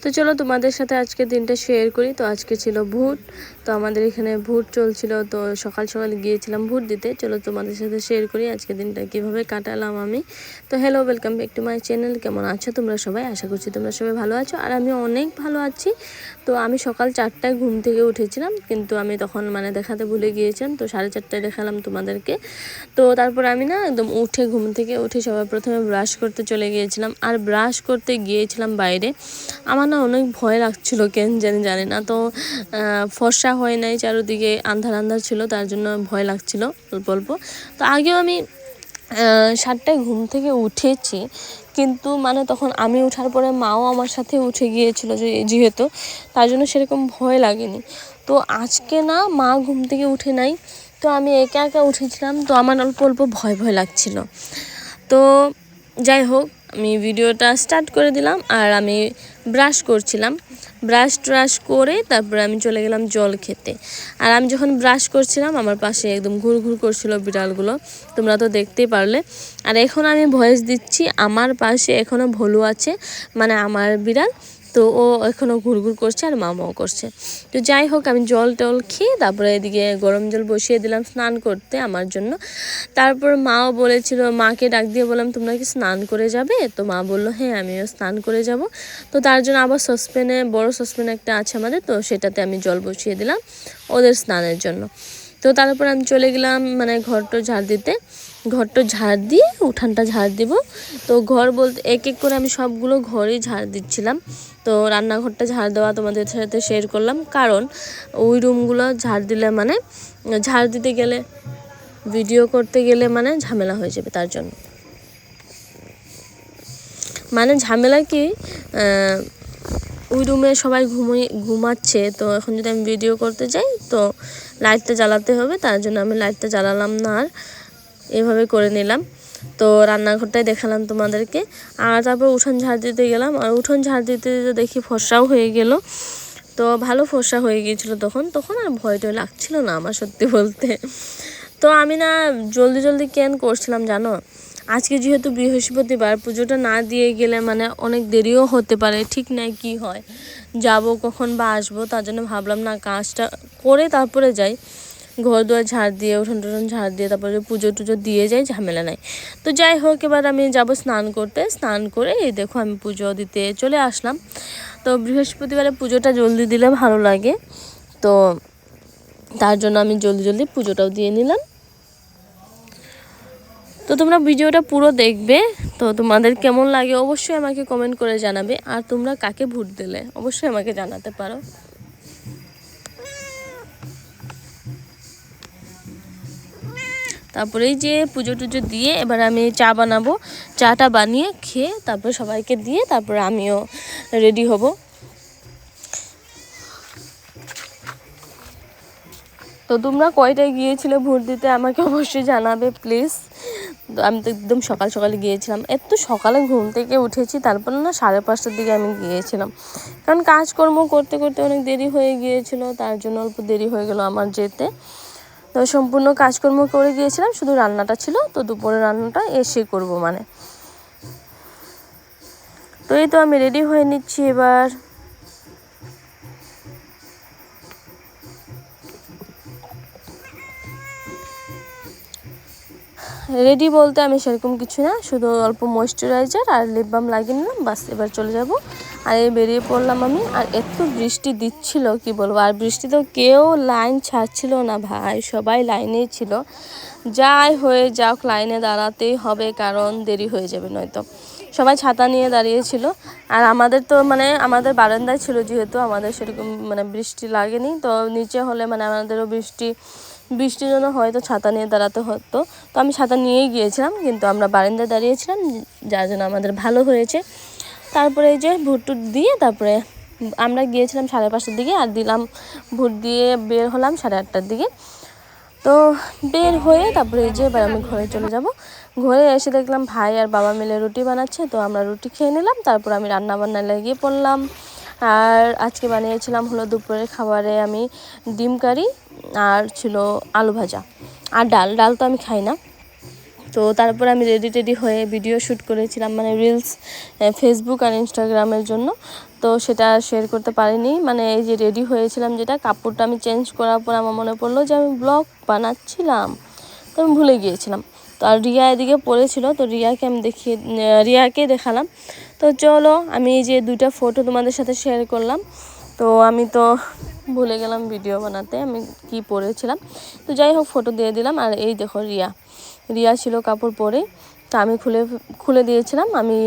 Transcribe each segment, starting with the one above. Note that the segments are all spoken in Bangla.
তো চলো তোমাদের সাথে আজকে দিনটা শেয়ার করি। তো আজকে ছিল ভোট, তো আমাদের এখানে ভোট চলছিল, তো সকাল সকাল গিয়েছিলাম ভোট দিতে। চলো তোমাদের সাথে শেয়ার করি আজকে দিনটা কিভাবে কাটালাম আমি। তো hello, welcome back to my channel. কেমন আছো তোমরা সবাই? আশা করছি তোমরা সবাই ভালো আছো, আর আমি অনেক ভালো আছি। তো আমি সকাল 4টায় ঘুম থেকে উঠেছিলাম, কিন্তু আমি তখন দেখাতে ভুলে গিয়েছিলাম, তো 4:30টায় দেখালাম তোমাদেরকে। তো তারপর আমি একদম ঘুম থেকে উঠে সবার প্রথমে ব্রাশ করতে চলে গিয়েছিলাম। আর ব্রাশ করতে গিয়েছিলাম বাইরে, আমার অনেক ভয় লাগছিল, কেন জানি না। তো ফর্সা হয় নাই, চারোদিকে আন্ধার আন্ধার ছিল, তার জন্য ভয় লাগছিল অল্প অল্প। তো আগেও আমি 7টায় ঘুম থেকে উঠেছি, কিন্তু তখন আমি ওঠার পরে মাও আমার সাথে উঠে গিয়েছিল, যেহেতু তার জন্য সেরকম ভয় লাগেনি। তো আজকে মা ঘুম থেকে উঠে নাই, তো আমি একা একা উঠেছিলাম, তো আমার অল্প অল্প ভয় ভয় লাগছিল। তো যাই হোক, আমি ভিডিওটা স্টার্ট করে দিলাম, আর আমি ব্রাশ করছিলাম। ব্রাশ করে তারপরে আমি চলে গেলাম জল খেতে। আর আমি যখন ব্রাশ করছিলাম, আমার পাশে একদম ঘুরঘুর করছিল বিড়ালগুলো, তোমরা তো দেখতেই পারলে। আর এখন আমি ভয়েস দিচ্ছি, আমার পাশে এখনও ভলু আছে, আমার বিড়াল। তো ও এখনও ঘুরঘুর করছে, আর মামাও করছে। তো যাই হোক, আমি জল টল খেয়ে তারপরে এদিকে গরম জল বসিয়ে দিলাম স্নান করতে আমার জন্য। তারপর মাও বলেছিল, মাকে ডাক দিয়ে বললাম তোমরা কি স্নান করে যাবে? তো মা বললো হ্যাঁ, আমিও স্নান করে যাব। তো তার জন্য আবার বড় সসপ্যান একটা আছে আমাদের, তো সেটাতে আমি জল বসিয়ে দিলাম ওদের স্নানের জন্য। তো তারপর আমি চলে গেলাম ঘরটা ঝাড় দিতে। ঘরটা ঝাড় দিয়ে উঠানটা ঝাড় দিব। তো ঘর বলতে এক এক করে আমি সবগুলো ঘরই ঝাড় দিচ্ছিলাম। তো রান্নাঘরটা ঝাড় দেওয়া তোমাদের সাথে শেয়ার করলাম, কারণ ওই রুমগুলো ঝাড় দিলে ঝাড় দিতে গেলে, ভিডিও করতে গেলে ঝামেলা হয়ে যাবে, তার জন্য ঝামেলা কি, ওই রুমে সবাই ঘুমাচ্ছে, তো এখন যদি আমি ভিডিও করতে যাই তো লাইটটা জ্বালাতে হবে, তার জন্য আমি লাইটটা জ্বালালাম না, আর এভাবে করে নিলাম। তো রান্নাঘরটাই দেখালাম তোমাদেরকে। আর তারপর উঠোন ঝাড় দিতে গেলাম, আর উঠোন ঝাড় দিতে দিতে দেখি ফর্সাও হয়ে গেল। তো ভালো ফর্সা হয়ে গিয়েছিলো তখন আর ভয়টা লাগছিল না আমার, সত্যি বলতে। তো আমি জলদি জলদি কেন করছিলাম জানো, আজকে যেহেতু বৃহস্পতিবার, পুজোটা না দিয়ে গেলে অনেক দেরিও হতে পারে, ঠিক নাই কি হয়, যাব কখন বা আসবো, তার জন্য ভাবলাম না কাজটা করে তারপরে যাই। ঘর দুয়ার ঝাড় দিয়ে, উঠোন ঝাড় দিয়ে তারপরে পুজো টুজো দিয়ে যাই, ঝামেলা নাই। তো যাই হোক, এবার আমি যাব স্নান করতে। স্নান করে এই দেখো আমি পুজো দিতে চলে আসলাম। তো বৃহস্পতিবারে পুজোটা জলদি দিলে ভালো লাগে, তো তার জন্য আমি জলদি জলদি পুজোটাও দিয়ে নিলাম। তো তোমরা ভিডিওটা পুরো দেখবে, তো তোমাদের কেমন লাগে অবশ্যই আমাকে কমেন্ট করে জানাবে। আর তোমরা কাকে ভোট দিলে অবশ্যই আমাকে জানাতে পারো। তারপরে এই যে পুজো টুজো দিয়ে এবার আমি চা বানাবো। চাটা বানিয়ে খেয়ে তারপর সবাইকে দিয়ে তারপরে আমিও রেডি হব। তো তোমরা কয়টায় গিয়েছিলে ভোট দিতে আমাকে অবশ্যই জানাবে প্লিজ। তো আমি তো একদম সকাল সকালে গিয়েছিলাম, এত সকালে ঘুম থেকে উঠেছি, তারপর 5:30টার দিকে আমি গিয়েছিলাম, কারণ কাজকর্ম করতে করতে অনেক দেরি হয়ে গিয়েছিল, তার জন্য অল্প দেরি হয়ে গেল আমার যেতে। তো সম্পূর্ণ কাজকর্ম করে গিয়েছিলাম, শুধু রান্নাটা ছিল, তো দুপুরের রান্নাটা এসে করব তো এই তো আমি রেডি হয়ে নিচ্ছি এবার। রেডি বলতে আমি সেরকম কিছু না, শুধু অল্প ময়েশ্চারাইজার আর লিপ বাম লাগিয়ে নিলাম, বাস এবার চলে যাব। আর এই বেরিয়ে পড়লাম আমি। আর এত বৃষ্টি দিচ্ছিল কি বলবো, আর বৃষ্টিতেও কেউ লাইন ছাড়ছিল না ভাই, সবাই লাইনেই ছিল। যাই হয়ে যাক, লাইনে দাঁড়াতেই হবে, কারণ দেরি হয়ে যাবে নয়তো। সবাই ছাতা নিয়ে দাঁড়িয়েছিল, আর আমাদের তো আমাদের বারান্দায় ছিল, যেহেতু আমাদের সেরকম বৃষ্টি লাগেনি। তো নিচে হলে আমাদেরও বৃষ্টির জন্য হয়তো ছাতা নিয়ে দাঁড়াতে হতো। তো আমি ছাতা নিয়েই গিয়েছিলাম, কিন্তু আমরা বারান্দায় দাঁড়িয়েছিলাম, যার জন্য আমাদের ভালো হয়েছে। তারপরে এই যে ভোট টুট দিয়ে তারপরে আমরা গিয়েছিলাম 5:30টার দিকে, আর দিলাম ভোট দিয়ে বের হলাম 8:30টার দিকে। তো বের হয়ে তারপরে এই যে এবার আমি ঘরে চলে যাব। ঘরে এসে দেখলাম ভাই আর বাবা মিলে রুটি বানাচ্ছে, তো আমরা রুটি খেয়ে নিলাম। তারপর আমি রান্নাবান্না লেগে পড়লাম। আর আজকে বানিয়েছিলাম হলো দুপুরের খাবারে আমি ডিম কারি, আর ছিল আলু ভাজা, আর ডাল তো আমি খাই না। তো তো তারপর আমি রেডি হয়ে ভিডিও শ্যুট করেছিলাম, মানে রিলস ফেসবুক আর ইনস্টাগ্রামের জন্য। তো সেটা শেয়ার করতে পারিনি, মানে এই যে রেডি হয়েছিলাম যেটা, কাপড়টা আমি চেঞ্জ করার পর আমার মনে পড়লো যে আমি ব্লগ বানাচ্ছিলাম, তো আমি ভুলে গিয়েছিলাম। তো আর রিয়া এদিকে পড়েছিল, তো রিয়াকে দেখালাম। তো চলো আমি এই যে 2টা ফটো তোমাদের সাথে শেয়ার করলাম। তো আমি তো ভুলে গেলাম ভিডিও বানাতে আমি কি পরেছিলাম, তো যাই হোক ফটো দিয়ে দিলাম। আর এই দেখো রিয়া ছিল কাপড় পরে, তো আমি খুলে দিয়েছিলাম। আমি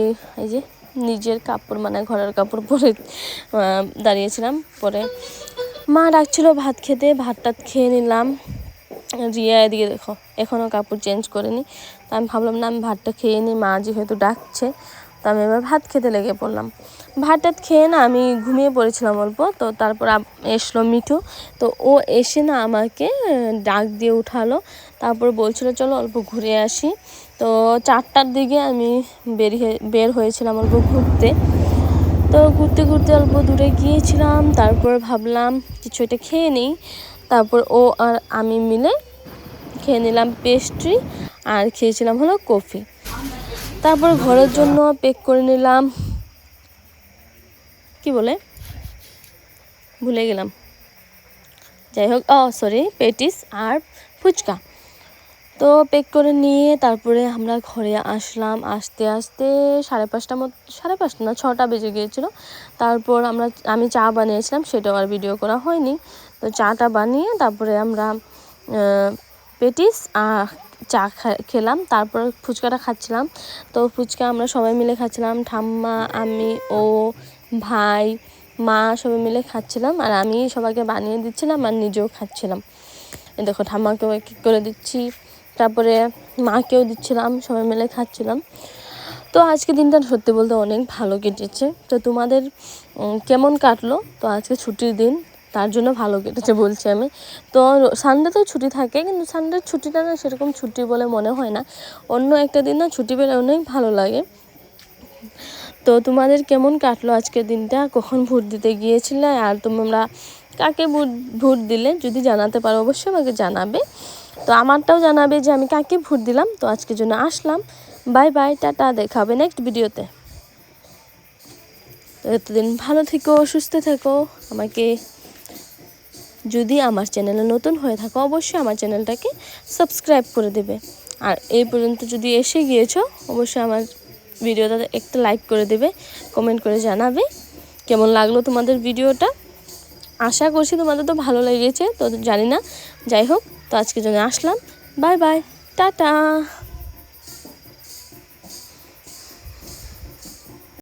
এই যে নিজের কাপড়, মানে ঘরের কাপড় পরে দাঁড়িয়েছিলাম। পরে মা ডাকছিল ভাত খেতে, ভাতটা খেয়ে নিলাম। রিয়া এদিকে দেখো এখনও কাপড় চেঞ্জ করেনি, তো আমি ভাবলাম না আমি ভাতটা খেয়ে নিই, মা যেহেতু ডাকছে। তো আমি এবার ভাত খেতে লেগে পড়লাম। ভাতটা খেয়ে না আমি ঘুমিয়ে পড়েছিলাম অল্প। তো তারপর এসলো মিঠু, তো ও এসে না আমাকে ডাক দিয়ে উঠালো। তারপর বলছিল চলো অল্প ঘুরে আসি। তো 4টার দিকে আমি বের হয়েছিলাম অল্প ঘুরতে। তো ঘুরতে অল্প দূরে গিয়েছিলাম। তারপর ভাবলাম কিছু একটা খেয়ে নিই। তারপর ও আর আমি মিলে খেয়ে নিলাম পেস্ট্রি, আর খেয়েছিলাম হলো কফি। তারপর ঘরের জন্য প্যাক করে নিলাম, কি বলে ভুলে গেলাম, যাই হোক পেটিস আর ফুচকা। তো প্যাক করে নিয়ে তারপরে আমরা ঘরে আসলাম। আস্তে 5:30 না 6টা বেজে গিয়েছিল। তারপর আমি চা বানিয়েছিলাম, সেটাও আর ভিডিও করা হয়নি। তো চাটা বানিয়ে তারপরে আমরা পেটিস আর চা খেলাম। তারপর ফুচকাটা খাচ্ছিলাম। তো ফুচকা আমরা সবাই মিলে খাচ্ছিলাম, ঠাম্মা, আমি, ও, ভাই, মা সবাই মিলে খাচ্ছিলাম। আর আমি সবাইকে বানিয়ে দিচ্ছিলাম আর নিজেও খাচ্ছিলাম। দেখো ঠাম্মাকেও এক করে দিচ্ছি, তারপরে মাকেও দিচ্ছিলাম, সবাই মিলে খাচ্ছিলাম। তো আজকে দিনটা সত্যি বলতে অনেক ভালো কেটেছে। তো তোমাদের কেমন কাটলো? তো আজকে ছুটির দিন, তার জন্য ভালো কেটেছে বলছি আমি। তো সানডেতেও ছুটি থাকে, কিন্তু সানডের ছুটিটা না সেরকম ছুটি বলে মনে হয় না। অন্য একটা দিন না ছুটি পেলে অনেক ভালো লাগে। তো তোমাদের কেমন কাটলো আজকের দিনটা? কখন ভোট দিতে গিয়েছিলে? আর তোমরা কাকে ভোট দিলে যদি জানাতে পারো অবশ্যই আমাকে জানাবে। তো আমারটাও জানাবে যে আমি কাকে ভোট দিলাম। তো আজকের জন্য আসলাম, বাই বাই, টাটা, দেখা হবে নেক্সট ভিডিওতে। তো এতদিন ভালো থেকো, সুস্থ থেকো। আমাকে যদি আমার চ্যানেলে নতুন হয়ে থাকো অবশ্যই আমার চ্যানেলটাকে সাবস্ক্রাইব করে দেবে। আর এই পর্যন্ত যদি এসে গিয়েছো অবশ্যই আমার ভিডিওটা একটা লাইক করে দেবে, কমেন্ট করে জানাবে কেমন লাগলো তোমাদের ভিডিওটা। আশা করছি তোমাদের তো ভালো লেগেছে, তো জানি না, যাই হোক। তো আজকের জন্য আসলাম, বাই বাই, টাটা।